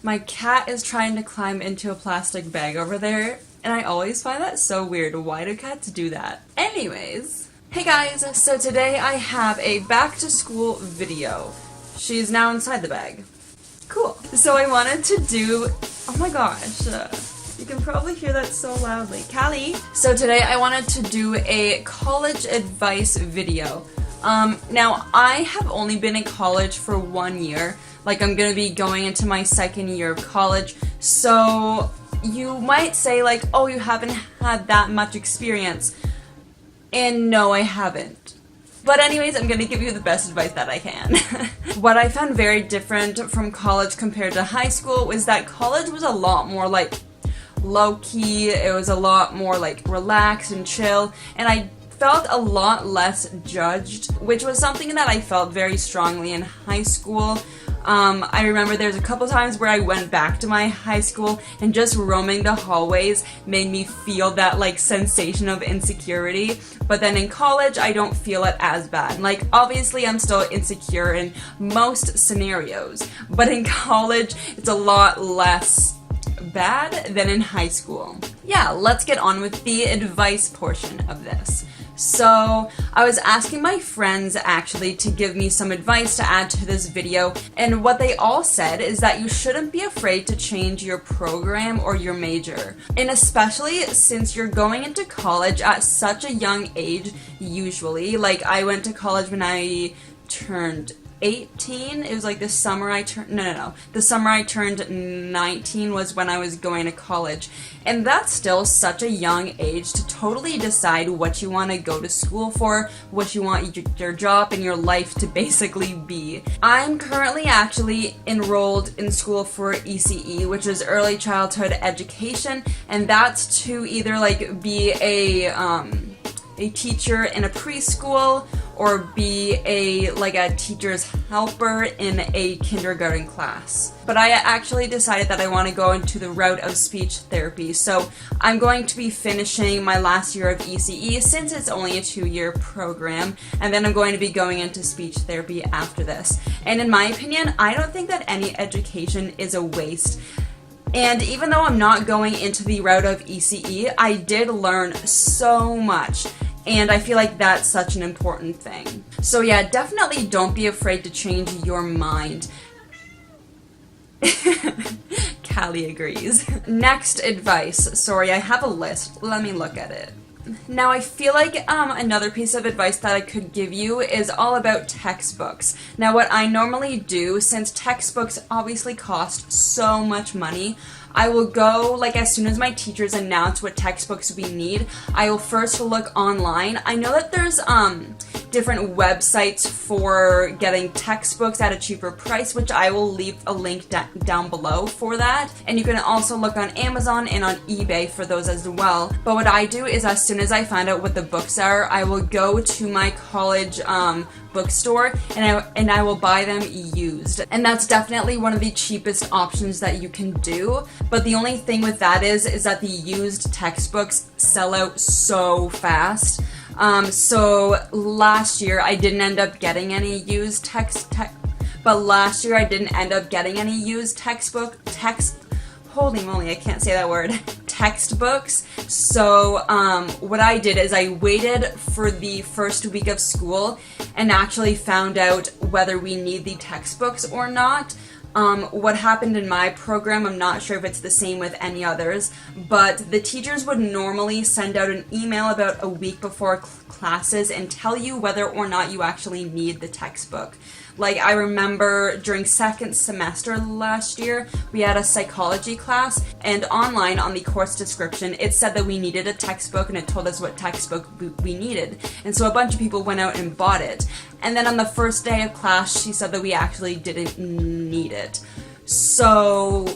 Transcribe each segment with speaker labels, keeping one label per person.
Speaker 1: My cat is trying to climb into a plastic bag over there, and I always find that so weird. Why do cats do that? Anyways, hey guys, so today I have a back to school video. She's now inside the bag. Cool. So I wanted to do, oh my gosh, you can probably hear that so loudly. Callie! So today I wanted to do a college advice video. Now I have only been in college for 1 year. Like, I'm gonna be going into my second year of college, so you might say like, oh, you haven't had that much experience. And no, I haven't. But anyways, I'm gonna give you the best advice that I can. What I found very different from college compared to high school was that college was a lot more like low-key, it was a lot more like relaxed and chill, and I felt a lot less judged, which was something that I felt very strongly in high school. I remember there's a couple times where I went back to my high school and just roaming the hallways made me feel that like sensation of insecurity, but then in college I don't feel it as bad. Like, obviously I'm still insecure in most scenarios, but in college it's a lot less bad than in high school. Yeah, let's get on with the advice portion of this. So, I was asking my friends actually to give me some advice to add to this video, and what they all said is that you shouldn't be afraid to change your program or your major. And especially since you're going into college at such a young age, usually. Like, I went to college when I turned 18. It was like the summer I turned, no. The summer I turned 19 was when I was going to college. And that's still such a young age to totally decide what you want to go to school for, what you want your job and your life to basically be. I'm currently actually enrolled in school for ECE, which is early childhood education, and that's to either like be a teacher in a preschool or be a teacher's helper in a kindergarten class. But I actually decided that I want to go into the route of speech therapy, so I'm going to be finishing my last year of ECE since it's only a 2-year program, and then I'm going to be going into speech therapy after this. And in my opinion, I don't think that any education is a waste. And even though I'm not going into the route of ECE, I did learn so much. And I feel like that's such an important thing. So yeah, definitely don't be afraid to change your mind. Callie agrees. Next advice. Sorry, I have a list. Let me look at it. Now, I feel like another piece of advice that I could give you is all about textbooks. Now, what I normally do, since textbooks obviously cost so much money, I will go, like, as soon as my teachers announce what textbooks we need, I will first look online. I know that there's different websites for getting textbooks at a cheaper price, which I will leave a link down below for that. And you can also look on Amazon and on eBay for those as well. But what I do is, as soon as I find out what the books are, I will go to my college bookstore and I will buy them used. And that's definitely one of the cheapest options that you can do. But the only thing with that is that the used textbooks sell out so fast. So last year I didn't end up getting any used holy moly, I can't say that word, textbooks. So what I did is I waited for the first week of school and actually found out whether we need the textbooks or not. What happened in my program, I'm not sure if it's the same with any others, but the teachers would normally send out an email about a week before classes and tell you whether or not you actually need the textbook. Like, I remember during second semester last year, we had a psychology class, and online on the course description, it said that we needed a textbook, and it told us what textbook we needed. And so a bunch of people went out and bought it. And then on the first day of class, she said that we actually didn't need it. So,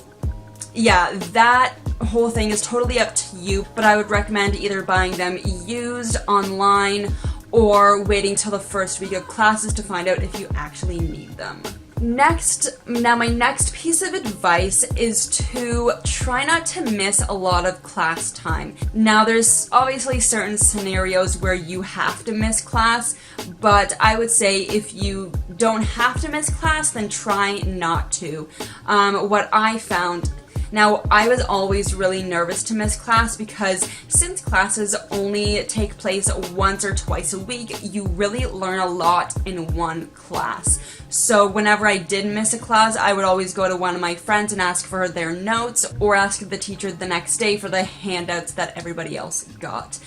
Speaker 1: yeah, that whole thing is totally up to you, but I would recommend either buying them used online or waiting till the first week of classes to find out if you actually need them. Now my next piece of advice is to try not to miss a lot of class time. Now there's obviously certain scenarios where you have to miss class, but I would say if you don't have to miss class, then try not to. What I found, now, I was always really nervous to miss class because since classes only take place once or twice a week, you really learn a lot in one class. So whenever I did miss a class, I would always go to one of my friends and ask for their notes or ask the teacher the next day for the handouts that everybody else got.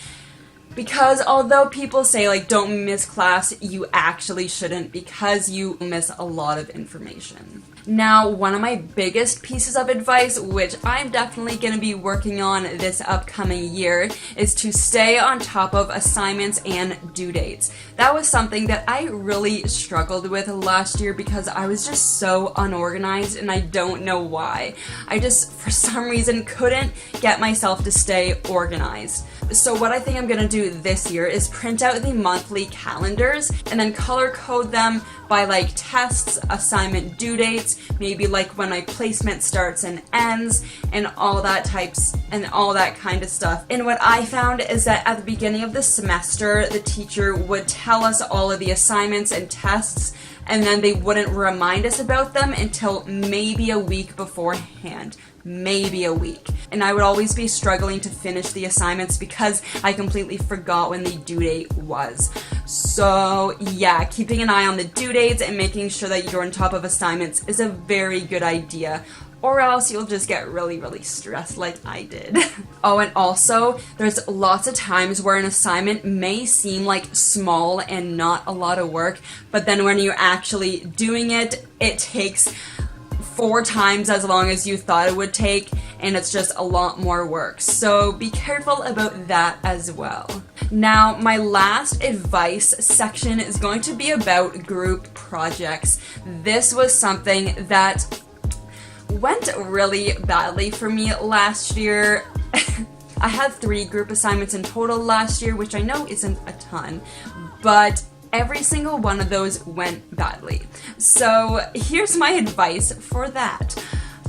Speaker 1: Because although people say, like, don't miss class, you actually shouldn't because you miss a lot of information. Now, one of my biggest pieces of advice, which I'm definitely going to be working on this upcoming year, is to stay on top of assignments and due dates. That was something that I really struggled with last year because I was just so unorganized and I don't know why. I just, for some reason, couldn't get myself to stay organized. So what I think I'm going to do this year is print out the monthly calendars and then color code them by like tests, assignment due dates, maybe like when my placement starts and ends, and all that kind of stuff. And what I found is that at the beginning of the semester, the teacher would tell us all of the assignments and tests, and then they wouldn't remind us about them until maybe a week beforehand. Maybe a week. And I would always be struggling to finish the assignments because I completely forgot when the due date was. So yeah, keeping an eye on the due dates and making sure that you're on top of assignments is a very good idea. Or else you'll just get really, really stressed like I did. Oh, and also, there's lots of times where an assignment may seem like small and not a lot of work, but then when you're actually doing it, it takes 4 times as long as you thought it would take, and it's just a lot more work. So be careful about that as well. Now, my last advice section is going to be about group projects. This was something that went really badly for me last year. I had 3 group assignments in total last year, which I know isn't a ton, but every single one of those went badly. So here's my advice for that.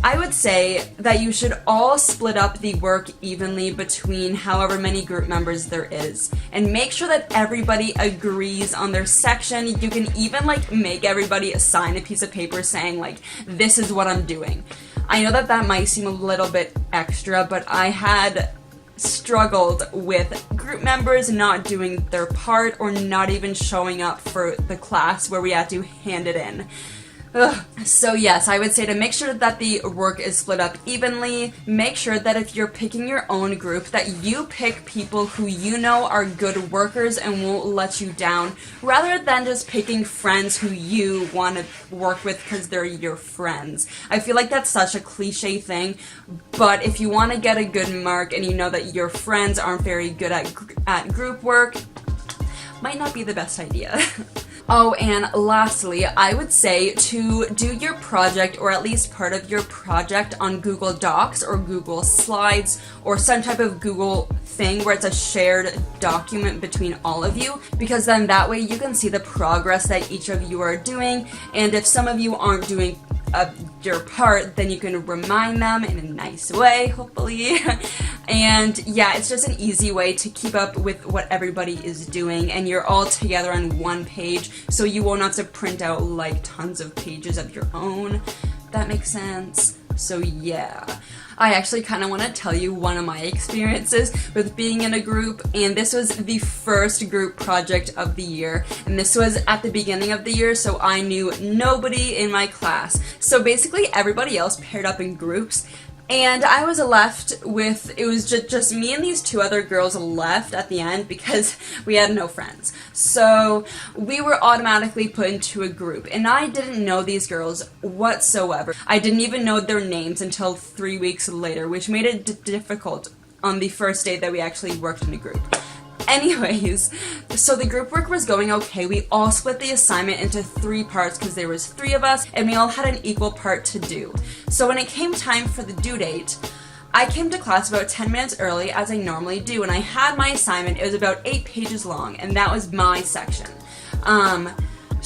Speaker 1: I would say that you should all split up the work evenly between however many group members there is, and make sure that everybody agrees on their section. You can even like make everybody sign a piece of paper saying like, this is what I'm doing. I know that that might seem a little bit extra, but I had struggled with group members not doing their part or not even showing up for the class where we had to hand it in. Ugh. So yes, I would say to make sure that the work is split up evenly. Make sure that if you're picking your own group, that you pick people who you know are good workers and won't let you down, rather than just picking friends who you want to work with because they're your friends. I feel like that's such a cliche thing, but if you want to get a good mark and you know that your friends aren't very good at group work, might not be the best idea. Oh, and lastly, I would say to do your project, or at least part of your project, on Google Docs or Google Slides or some type of Google thing where it's a shared document between all of you, because then that way you can see the progress that each of you are doing, and if some of you aren't doing your part, then you can remind them in a nice way, hopefully. And yeah, it's just an easy way to keep up with what everybody is doing, and you're all together on one page, so you won't have to print out like tons of pages of your own. That makes sense? So yeah, I actually kind of want to tell you one of my experiences with being in a group, and this was the first group project of the year, and this was at the beginning of the year, so I knew nobody in my class. So basically everybody else paired up in groups, and I was left with, it was just me and these 2 other girls left at the end because we had no friends. So we were automatically put into a group, and I didn't know these girls whatsoever. I didn't even know their names until 3 weeks later, which made it difficult on the first day that we actually worked in a group. Anyways, so the group work was going okay. We all split the assignment into 3 parts because there was 3 of us, and we all had an equal part to do. So when it came time for the due date, I came to class about 10 minutes early, as I normally do, and I had my assignment. It was about 8 pages long, and that was my section.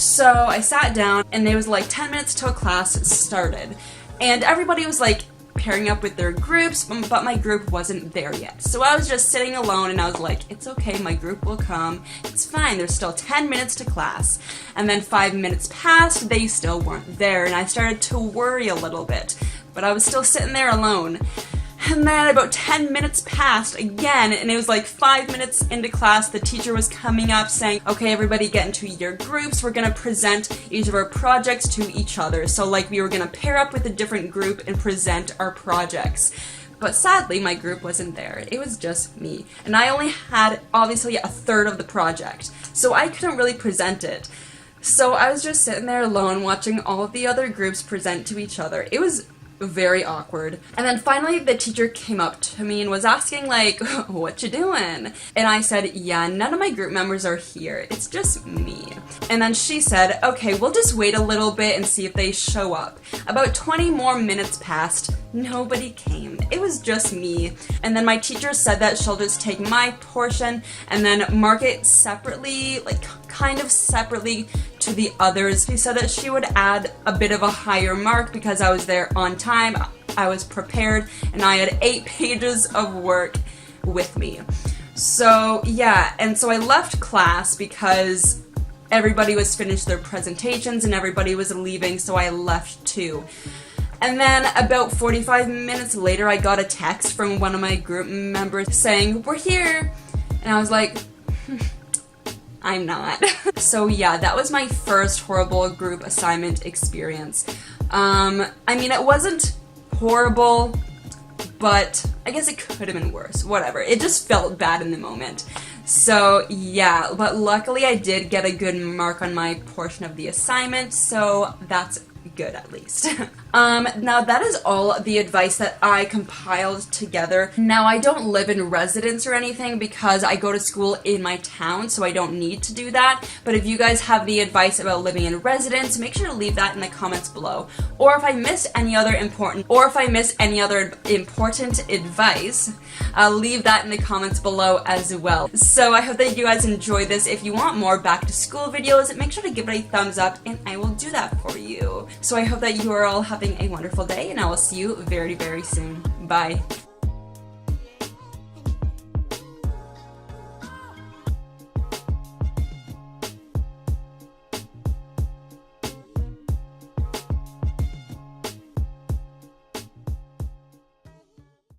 Speaker 1: So I sat down and it was like 10 minutes till class started. And everybody was like pairing up with their groups, but my group wasn't there yet. So I was just sitting alone and I was like, it's okay, my group will come. It's fine, there's still 10 minutes to class. And then 5 minutes passed, they still weren't there, and I started to worry a little bit. But I was still sitting there alone. And then about 10 minutes passed again, and it was like 5 minutes into class, the teacher was coming up saying, okay, everybody get into your groups, we're gonna present each of our projects to each other. So like we were gonna pair up with a different group and present our projects. But sadly, my group wasn't there. It was just me. And I only had, obviously, a third of the project. So I couldn't really present it. So I was just sitting there alone watching all of the other groups present to each other. It was very awkward. And then finally the teacher came up to me and was asking like, what you doing? And I said, yeah, none of my group members are here. It's just me. And then she said, okay, we'll just wait a little bit and see if they show up. About 20 more minutes passed. Nobody came. It was just me. And then my teacher said that she'll just take my portion and then mark it separately, like kind of separately to the others. She said that she would add a bit of a higher mark because I was there on time, I was prepared, and I had 8 pages of work with me. So yeah, and so I left class because everybody was finished their presentations and everybody was leaving, so I left too. And then about 45 minutes later, I got a text from one of my group members saying, we're here. And I was like, I'm not. So yeah, that was my first horrible group assignment experience. I mean, it wasn't horrible, but I guess it could have been worse. Whatever. It just felt bad in the moment. So yeah, but luckily I did get a good mark on my portion of the assignment, so that's good at least. Now that is all the advice that I compiled together. Now I don't live in residence or anything because I go to school in my town, so I don't need to do that. But if you guys have any advice about living in residence, make sure to leave that in the comments below. Or if I missed any other important advice, leave that in the comments below as well. So I hope that you guys enjoyed this. If you want more back to school videos, make sure to give it a thumbs up and I will do that for you. So I hope that you are all having a wonderful day and I will see you very, very soon. Bye.